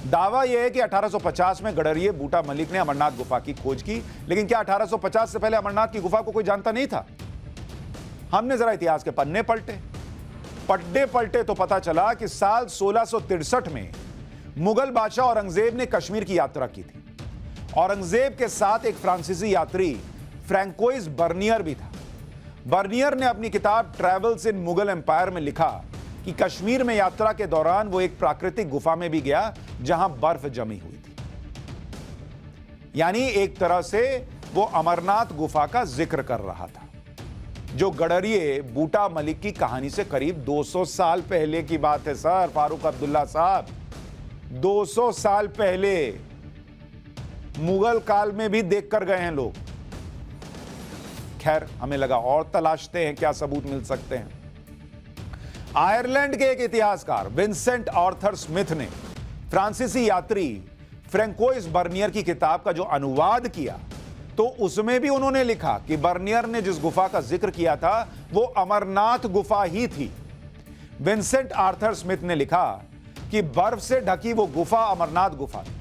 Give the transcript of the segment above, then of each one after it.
दावा यह है कि 1850 में गडरिये बूटा मलिक ने अमरनाथ गुफा की खोज की, लेकिन क्या 1850 से पहले अमरनाथ की गुफा को कोई जानता नहीं था? हमने जरा इतिहास के पन्ने पलटे तो पता चला कि साल 1663 में मुगल बादशाह औरंगजेब ने कश्मीर की यात्रा की थी। औरंगजेब के साथ एक फ्रांसीसी यात्री फ्रैंकोइस बर्नियर भी था। बर्नियर ने अपनी किताब ट्रैवल्स इन मुगल एम्पायर में लिखा कि कश्मीर में यात्रा के दौरान वो एक प्राकृतिक गुफा में भी गया जहां बर्फ जमी हुई थी। यानी एक तरह से वो अमरनाथ गुफा का जिक्र कर रहा था, जो गडरिये बूटा मलिक की कहानी से करीब 200 साल पहले की बात है। सर फारूक अब्दुल्ला साहब, 200 साल पहले, मुगल काल में भी देख कर गए हैं लोग। खैर, हमें लगा और तलाशते हैं क्या सबूत मिल सकते हैं। आयरलैंड के एक इतिहासकार विंसेंट आर्थर स्मिथ ने फ्रांसीसी यात्री फ्रैंकोइस बर्नियर की किताब का जो अनुवाद किया, तो उसमें भी उन्होंने लिखा कि बर्नियर ने जिस गुफा का जिक्र किया था वो अमरनाथ गुफा ही थी। विंसेंट आर्थर स्मिथ ने लिखा कि बर्फ से ढकी वो गुफा अमरनाथ गुफा थी,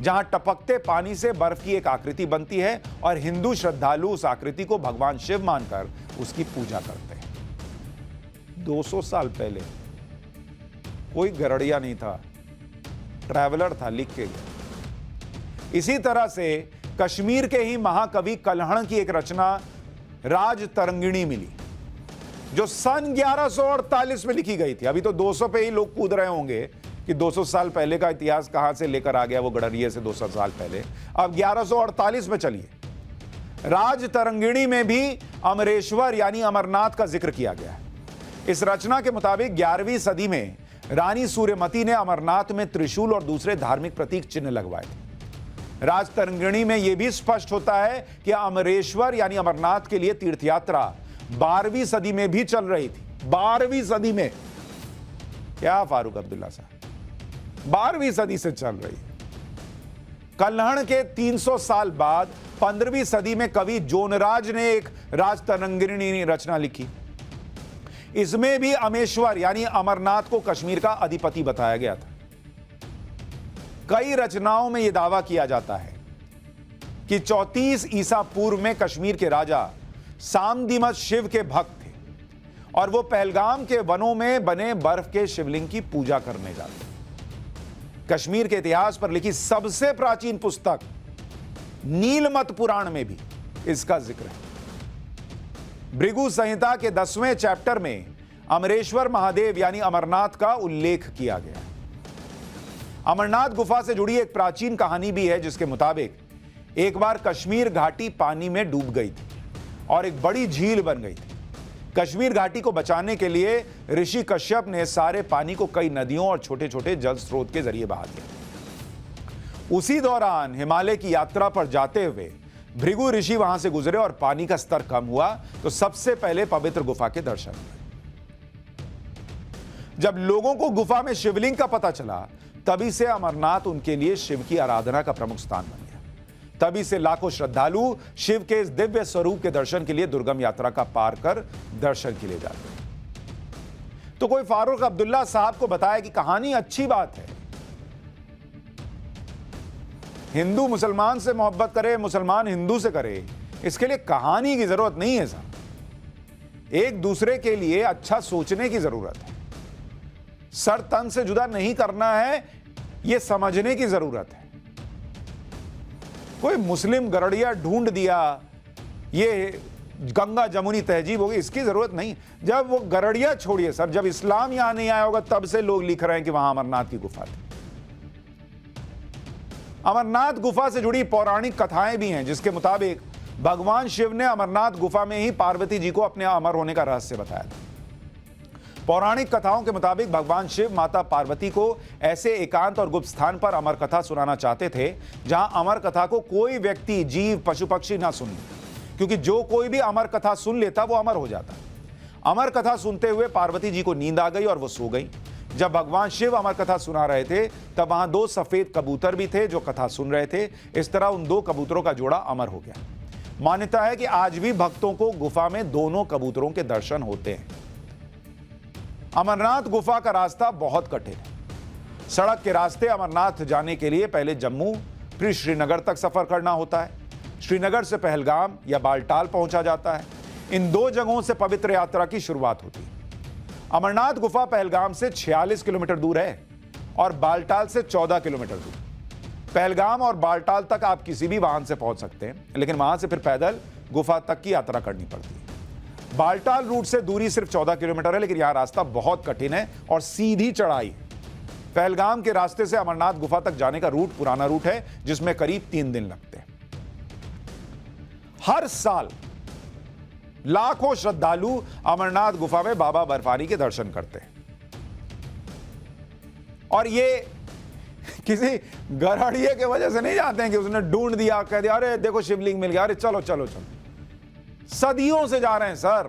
जहां टपकते पानी से बर्फ की एक आकृति बनती है और हिंदू श्रद्धालु उस आकृति को भगवान शिव मानकर उसकी पूजा करते हैं। 200 साल पहले कोई गरड़िया नहीं था, ट्रैवलर था, लिख के गया। इसी तरह से कश्मीर के ही महाकवि कल्हण की एक रचना राज तरंगिणी मिली, जो सन 1148 में लिखी गई थी। अभी तो 200 पे ही लोग कूद रहे होंगे कि 200 साल पहले का इतिहास कहां से लेकर आ गया वो गडरिये से 200 साल पहले। अब 1148 में चलिए, राज तरंगिणी में भी अमरेश्वर यानी अमरनाथ का जिक्र किया गया है। इस रचना के मुताबिक 11वीं सदी में रानी सूर्यमती ने अमरनाथ में त्रिशूल और दूसरे धार्मिक प्रतीक चिन्ह लगवाए थे। राज तरंगिणी में यह भी स्पष्ट होता है कि अमरेश्वर यानी अमरनाथ के लिए तीर्थयात्रा 12वीं सदी में भी चल रही थी। 12वीं सदी में, क्या फारूक अब्दुल्ला साहब, 12वीं सदी से चल रही। कल्हण के 300 साल बाद 15वीं सदी में कवि जोनराज ने एक राज तरंगिणी रचना लिखी। इसमें भी अमेश्वर यानी अमरनाथ को कश्मीर का अधिपति बताया गया था। कई रचनाओं में यह दावा किया जाता है कि 34 ईसा पूर्व में कश्मीर के राजा सामदिमत शिव के भक्त थे और वो पहलगाम के वनों में बने बर्फ के शिवलिंग की पूजा करने जाते। कश्मीर के इतिहास पर लिखी सबसे प्राचीन पुस्तक नीलमत पुराण में भी इसका जिक्र है। भृगु संहिता के 10वें चैप्टर में अमरेश्वर महादेव यानी अमरनाथ का उल्लेख किया गया है। अमरनाथ गुफा से जुड़ी एक प्राचीन कहानी भी है, जिसके मुताबिक एक बार कश्मीर घाटी पानी में डूब गई थी और एक बड़ी झील बन गई थी। कश्मीर घाटी को बचाने के लिए ऋषि कश्यप ने सारे पानी को कई नदियों और छोटे छोटे जल स्रोत के जरिए बहा दिया। उसी दौरान हिमालय की यात्रा पर जाते हुए भृगु ऋषि वहां से गुजरे और पानी का स्तर कम हुआ तो सबसे पहले पवित्र गुफा के दर्शन हुए। जब लोगों को गुफा में शिवलिंग का पता चला, तभी से अमरनाथ उनके लिए शिव की आराधना का प्रमुख स्थान बन गया। तभी से लाखों श्रद्धालु शिव के इस दिव्य स्वरूप के दर्शन के लिए दुर्गम यात्रा का पार कर दर्शन के लिए जाते हैं। तो कोई फारूक अब्दुल्ला साहब को बताया कि कहानी अच्छी बात है, हिंदू मुसलमान से मोहब्बत करे, मुसलमान हिंदू से करे, इसके लिए कहानी की जरूरत नहीं है साहब। एक दूसरे के लिए अच्छा सोचने की जरूरत है, सर तन से जुदा नहीं करना है, यह समझने की जरूरत है। कोई मुस्लिम गरड़िया ढूंढ दिया, ये गंगा जमुनी तहजीब होगी, इसकी जरूरत नहीं। जब वो गरड़िया छोड़िए सर, जब इस्लाम यहां नहीं आया होगा तब से लोग लिख रहे हैं कि वहां अमरनाथ की गुफा थी। अमरनाथ गुफा से जुड़ी पौराणिक कथाएं भी हैं, जिसके मुताबिक भगवान शिव ने अमरनाथ गुफा में ही पार्वती जी को अपने अमर होने का रहस्य बताया था। पौराणिक कथाओं के मुताबिक भगवान शिव माता पार्वती को ऐसे एकांत और गुप्त स्थान पर अमर कथा सुनाना चाहते थे जहां अमर कथा को कोई व्यक्ति, जीव, पशु पक्षी ना सुन, क्योंकि जो कोई भी अमर कथा सुन लेता वो अमर हो जाता। अमर कथा सुनते हुए पार्वती जी को नींद आ गई और वो सो गई। जब भगवान शिव अमर कथा सुना रहे थे तब वहां 2 सफेद कबूतर भी थे जो कथा सुन रहे थे। इस तरह उन 2 कबूतरों का जोड़ा अमर हो गया। मान्यता है कि आज भी भक्तों को गुफा में दोनों कबूतरों के दर्शन होते हैं। अमरनाथ गुफा का रास्ता बहुत कठिन है। सड़क के रास्ते अमरनाथ जाने के लिए पहले जम्मू फिर श्रीनगर तक सफर करना होता है। श्रीनगर से पहलगाम या बालटाल पहुंचा जाता है। इन दो जगहों से पवित्र यात्रा की शुरुआत होती है। अमरनाथ गुफा पहलगाम से 46 किलोमीटर दूर है और बालटाल से 14 किलोमीटर दूर। पहलगाम और बालटाल तक आप किसी भी वाहन से पहुंच सकते हैं, लेकिन वहां से फिर पैदल गुफा तक की यात्रा करनी पड़ती है। बालटाल रूट से दूरी सिर्फ 14 किलोमीटर है, लेकिन यहां रास्ता बहुत कठिन है और सीधी चढ़ाई। पहलगाम के रास्ते से अमरनाथ गुफा तक जाने का रूट पुराना रूट है, जिसमें करीब 3 दिन लगते हैं। हर साल लाखों श्रद्धालु अमरनाथ गुफा में बाबा बर्फानी के दर्शन करते हैं और ये किसी गराड़िए के वजह से नहीं जाते हैं कि उसने ढूंढ दिया, कह दिया अरे देखो शिवलिंग मिल गया, अरे चलो चलो चलो। सदियों से जा रहे हैं सर।